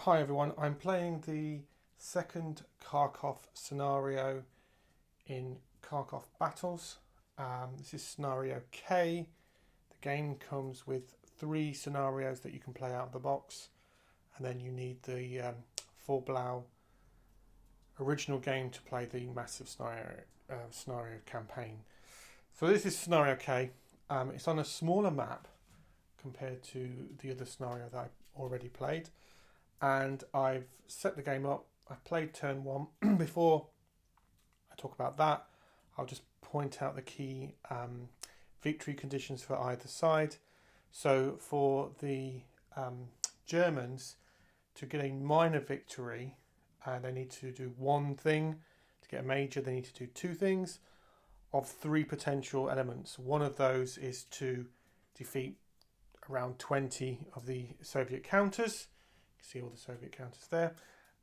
Hi everyone, I'm playing the second Kharkov scenario in Kharkov battles. This is scenario K. The game comes with 3 scenarios that you can play out of the box, and then you need the full Blau original game to play the massive scenario campaign. So this is scenario K. It's on a smaller map compared to the other scenario that I already played. And I've set the game up. I've played turn 1. Before I talk about that, I'll just point out the key victory conditions for either side. So for the Germans, to get a minor victory, they need to do one thing. To get a major, they need to do 2 things of 3 potential elements. One of those is to defeat around 20 of the Soviet counters. See all the Soviet counters there.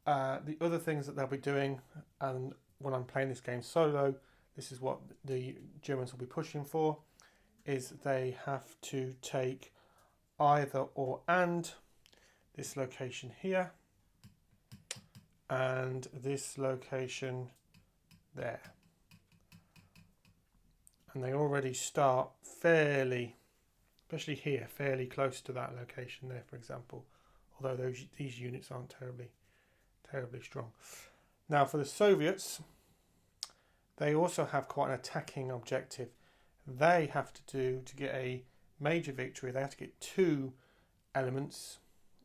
The other things that they'll be doing, and when I'm playing this game solo, this is what the Germans will be pushing for, is they have to take either or and this location here and this location there. And they already start fairly, especially here, fairly close to that location there, for example. Although these units aren't terribly strong. Now for the Soviets, they also have quite an attacking objective. They have to get a major victory, they have to get 2 elements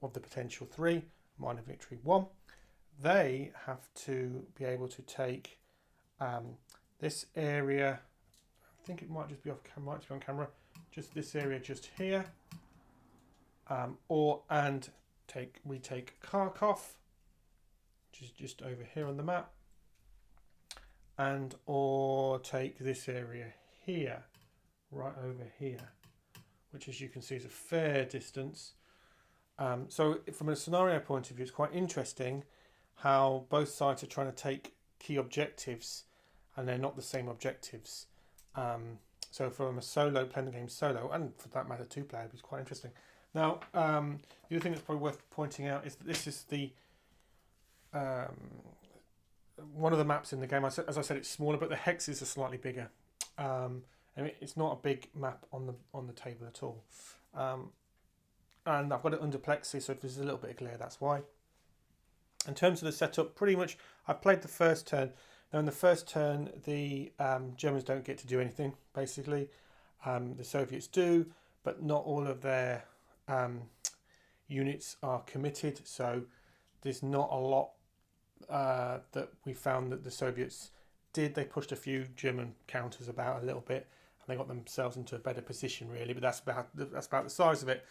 of the potential 3, minor victory 1. They have to be able to take this area, I think it might just be might be on camera, just this area just here, and retake Kharkov, which is just over here on the map, or take this area here, right over here, which as you can see is a fair distance. So from a scenario point of view, it's quite interesting how both sides are trying to take key objectives and they're not the same objectives. So from a solo, playing the game solo, and for that matter 2-player, it's quite interesting. Now, the other thing that's probably worth pointing out is that this is the one of the maps in the game. As I said, it's smaller, but the hexes are slightly bigger. And it's not a big map on the table at all. And I've got it under plexi, so if there's a little bit of glare, that's why. In terms of the setup, pretty much I've played the first turn. Now in the first turn, the Germans don't get to do anything, basically. The Soviets do, but not all of their units are committed, so there's not a lot that we found that the Soviets did. They pushed a few German counters about a little bit, and they got themselves into a better position, really. But that's about the size of it.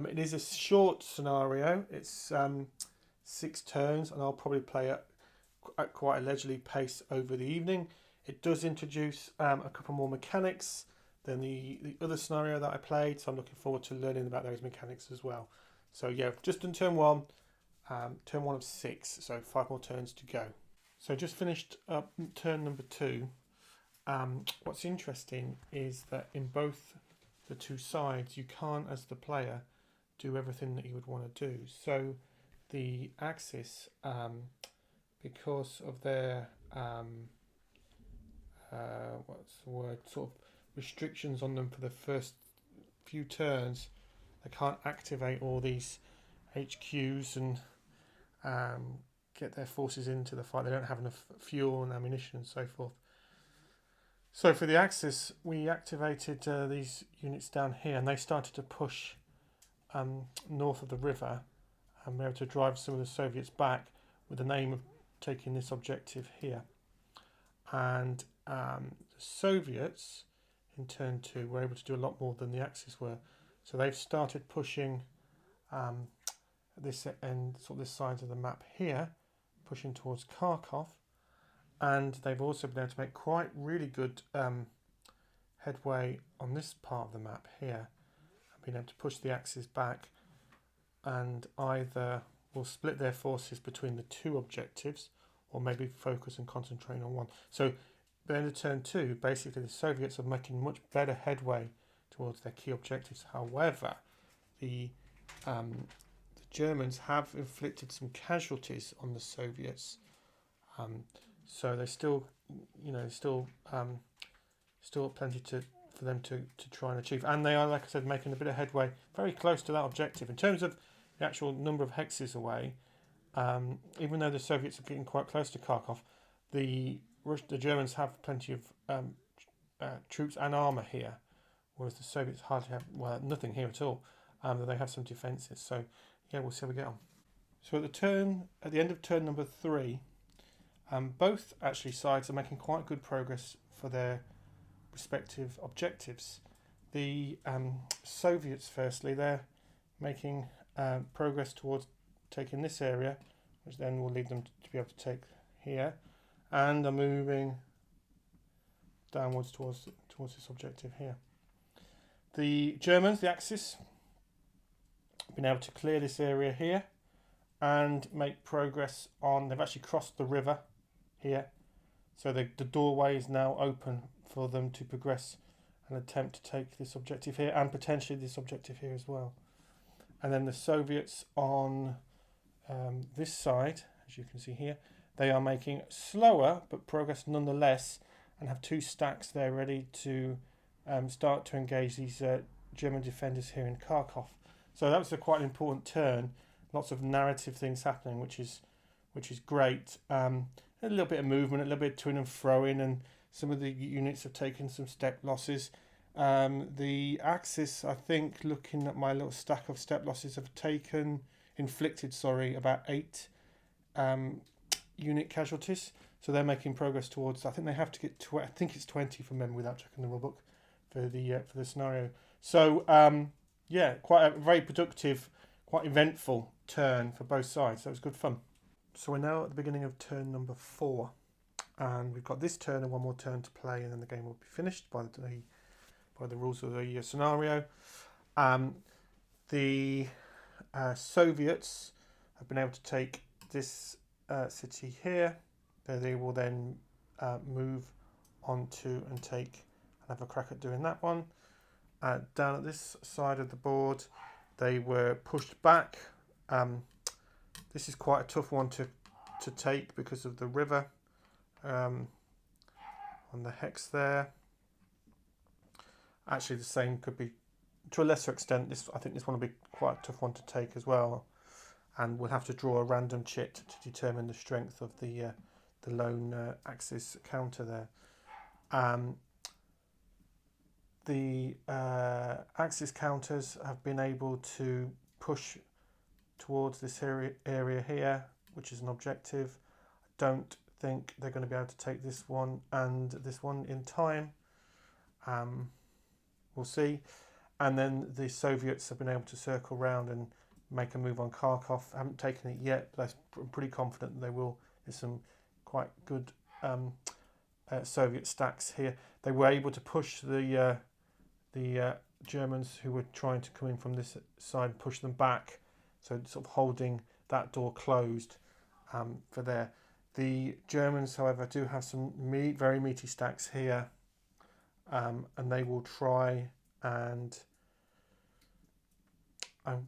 It is a short scenario. It's 6 turns, and I'll probably play at quite a leisurely pace over the evening. It does introduce a couple more mechanics than the other scenario that I played, so I'm looking forward to learning about those mechanics as well. So yeah, just in turn 1 of 6, so 5 more turns to go. So just finished up turn number 2. What's interesting is that in both the 2 sides, you can't, as the player, do everything that you would want to do. So the Axis, because of their what's the word, sort of restrictions on them for the first few turns, they can't activate all these HQs and get their forces into the fight. They don't have enough fuel and ammunition and so forth. So for the Axis, we activated these units down here, and they started to push north of the river, and we were able to drive some of the Soviets back with the aim of taking this objective here. And the Soviets in turn 2 were able to do a lot more than the Axis were. So they've started pushing this end, sort of this side of the map here, pushing towards Kharkov, and they've also been able to make quite really good headway on this part of the map here, and been able to push the Axis back, and either will split their forces between the 2 objectives, or maybe focus and concentrate on one. So by the end of turn 2, basically the Soviets are making much better headway towards their key objectives. However, the Germans have inflicted some casualties on the Soviets. So they still, still plenty for them to try and achieve. And they are, like I said, making a bit of headway, very close to that objective. In terms of the actual number of hexes away, even though the Soviets are getting quite close to Kharkov, the Germans have plenty of troops and armour here, whereas the Soviets hardly have, nothing here at all. They have some defences. So, yeah, we'll see how we get on. So at the end of turn number 3, both actually sides are making quite good progress for their respective objectives. The Soviets, firstly, they're making progress towards taking this area, which then will lead them to be able to take here, and are moving downwards towards this objective here. The Germans, the Axis, have been able to clear this area here and make progress on. They've actually crossed the river here, so the doorway is now open for them to progress and attempt to take this objective here, and potentially this objective here as well. And then the Soviets on this side, as you can see here, they are making slower but progress nonetheless, and have 2 stacks there ready to start to engage these German defenders here in Kharkov. So that was quite an important turn. Lots of narrative things happening, which is great. A little bit of movement, a little bit of to and fro-in, and some of the units have taken some step losses. The Axis, I think, looking at my little stack of step losses, have inflicted about 8 unit casualties. So they're making progress towards. I think they have to get I think it's 20 from memory without checking the rulebook for the scenario. So quite a very productive, quite eventful turn for both sides. So it was good fun. So we're now at the beginning of turn number 4, and we've got this turn and one more turn to play, and then the game will be finished by the rules of the scenario. The Soviets have been able to take this city here. They will then move on to and take and have a crack at doing that one. Down at this side of the board, they were pushed back. This is quite a tough one to take because of the river on the hex there. Actually, the same could be, to a lesser extent, I think this one will be quite a tough one to take as well. And we'll have to draw a random chit to determine the strength of the lone Axis counter there. The Axis counters have been able to push towards this area here, which is an objective. I don't think they're going to be able to take this one and this one in time. We'll see. And then the Soviets have been able to circle round and make a move on Kharkov. I haven't taken it yet, but I'm pretty confident that they will. There's some quite good Soviet stacks here. They were able to push the Germans who were trying to come in from this side, push them back, so sort of holding that door closed for there. The Germans, however, do have some very meaty stacks here, and they will try and I'm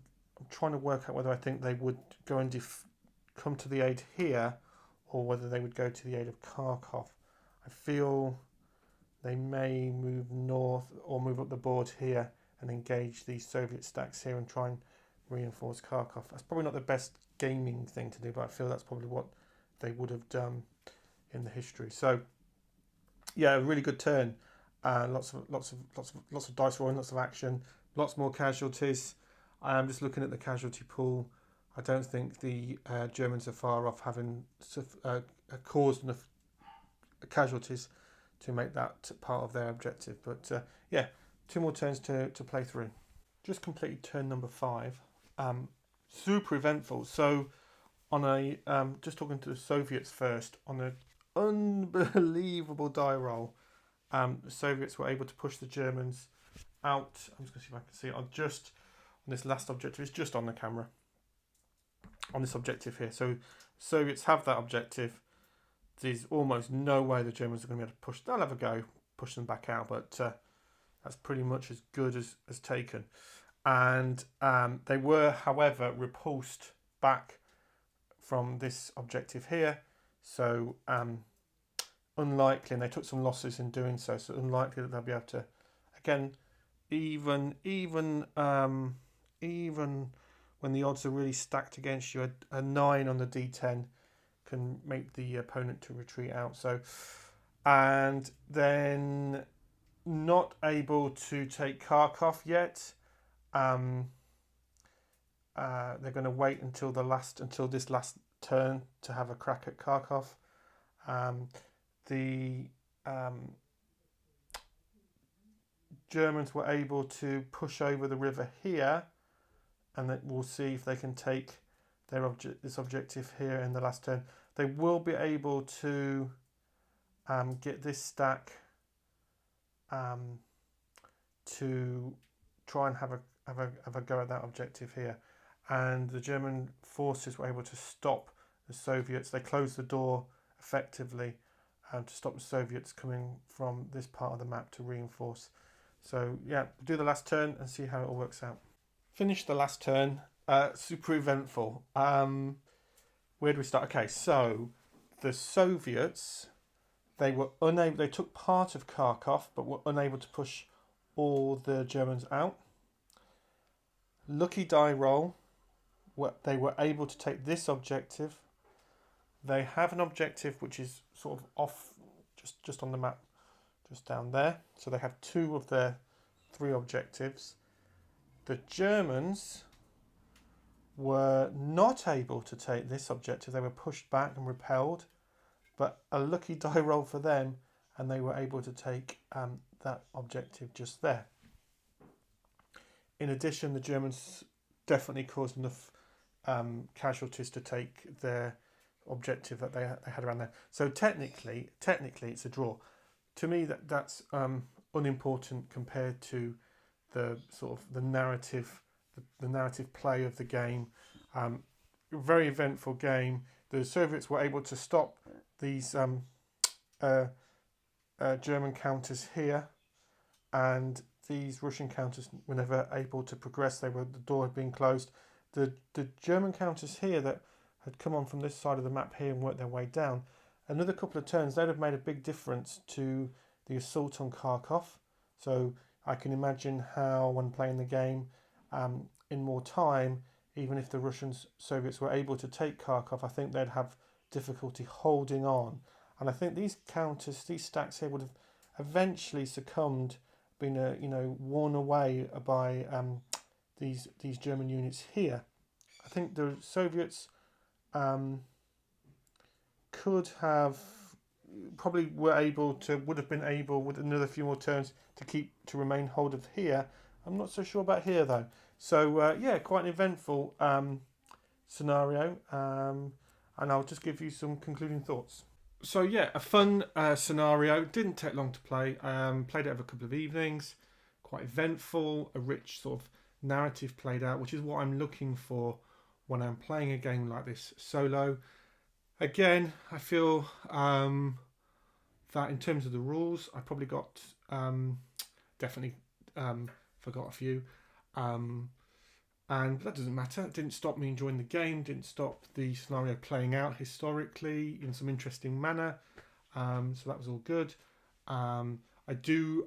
trying to work out whether I think they would go and come to the aid here, or whether they would go to the aid of Kharkov. I feel they may move north or move up the board here and engage these Soviet stacks here and try and reinforce Kharkov. That's probably not the best gaming thing to do, but I feel that's probably what they would have done in the history. So, yeah, a really good turn. Lots of dice rolling, lots of action, lots more casualties. I am just looking at the casualty pool. I don't think the Germans are far off having caused enough casualties to make that part of their objective. But yeah, 2 more turns to play through. Just completed turn number 5. Super eventful. So on a just talking to the Soviets first, on an unbelievable die roll, the Soviets were able to push the Germans out. I'm just going to see if I can see it. On this last objective, it's just on the camera. On this objective here. So Soviets have that objective. There's almost no way the Germans are going to be able to push. They'll have a go, push them back out, but that's pretty much as good as taken. and they were, however, repulsed back from this objective here. So unlikely, and they took some losses in doing so. So unlikely that they'll be able to, again, even when the odds are really stacked against you, a 9 on the D10 can make the opponent to retreat out. So, and then not able to take Kharkov yet. They're going to wait until this last turn to have a crack at Kharkov. The Germans were able to push over the river here, and that we'll see if they can take this objective here in the last turn. They will be able to get this stack to try and have a go at that objective here. And the German forces were able to stop the Soviets. They closed the door effectively to stop the Soviets coming from this part of the map to reinforce. So yeah, do the last turn and see how it all works out. Finish the last turn. Super eventful. Where do we start? Okay, so the Soviets, they took part of Kharkov, but were unable to push all the Germans out. Lucky die roll. They were able to take this objective. They have an objective which is sort of off, just on the map, just down there. So they have 2 of their 3 objectives. The Germans were not able to take this objective. They were pushed back and repelled, but a lucky die roll for them, and they were able to take that objective just there. In addition, the Germans definitely caused enough casualties to take their objective that they had around there. So technically it's a draw. To me, that's unimportant compared to the sort of the narrative play of the game. Very eventful game. The Soviets were able to stop these German counters here, and these Russian counters were never able to progress. The door had been closed. The German counters here that had come on from this side of the map here and worked their way down, another couple of turns, they'd have made a big difference to the assault on Kharkov. So I can imagine how, when playing the game in more time, even if the Soviets were able to take Kharkov, I think they'd have difficulty holding on. And I think these stacks here would have eventually succumbed, been worn away by these German units here. I think the Soviets would have been able with another few more turns to remain hold of here. I'm not so sure about here though. So yeah, quite an eventful scenario, and I'll just give you some concluding thoughts. So yeah, a fun scenario. Didn't take long to play. Played it over a couple of evenings. Quite eventful, a rich sort of narrative played out, which is what I'm looking for when I'm playing a game like this solo. Again, I feel that in terms of the rules, I probably got definitely forgot a few, and that doesn't matter. It didn't stop me enjoying the game. Didn't stop the scenario playing out historically in some interesting manner. So that was all good. I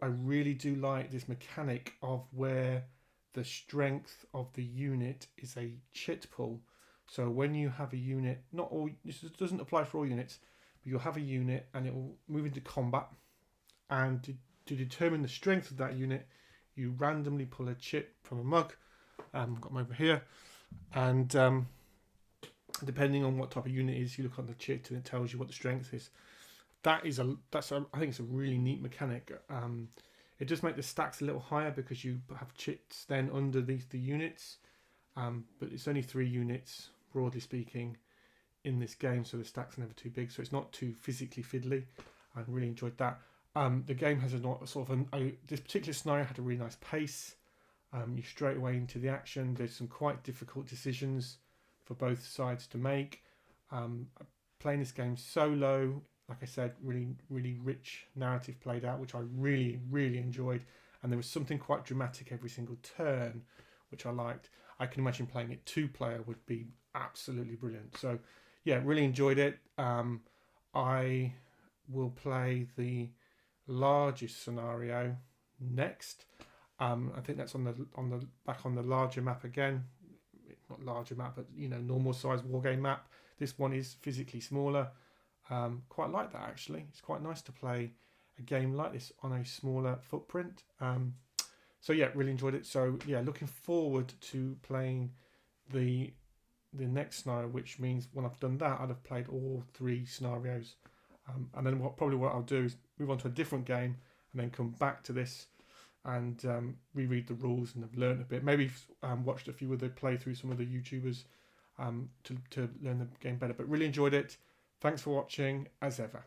really do like this mechanic of where the strength of the unit is a chit pull. So when you have a unit, this doesn't apply for all units, but you'll have a unit and it will move into combat, and to determine the strength of that unit, you randomly pull a chit from a mug. Got them over here, and depending on what type of unit it is, you look on the chit and it tells you what the strength is. I think it's a really neat mechanic. It does make the stacks a little higher because you have chits then under the units, but it's only 3 units broadly speaking in this game, so the stacks are never too big, so it's not too physically fiddly. I really enjoyed that. The game has this particular scenario had a really nice pace. You straight away into the action. There's some quite difficult decisions for both sides to make. Playing this game solo, like I said, really, really rich narrative played out, which I really, really enjoyed. And there was something quite dramatic every single turn, which I liked. I can imagine playing it 2-player would be absolutely brilliant. So yeah, really enjoyed it. I will play the largest scenario next. I think that's on the larger map again. Not larger map, but normal size wargame map. This one is physically smaller. Quite like that actually. It's quite nice to play a game like this on a smaller footprint. So yeah, really enjoyed it. So yeah, looking forward to playing the next scenario, which means when I've done that, I'd have played all 3 scenarios. And then what I'll do is move on to a different game and then come back to this and reread the rules and have learned a bit. Maybe watched a few of the playthroughs, some of the YouTubers to learn the game better. But really enjoyed it. Thanks for watching as ever.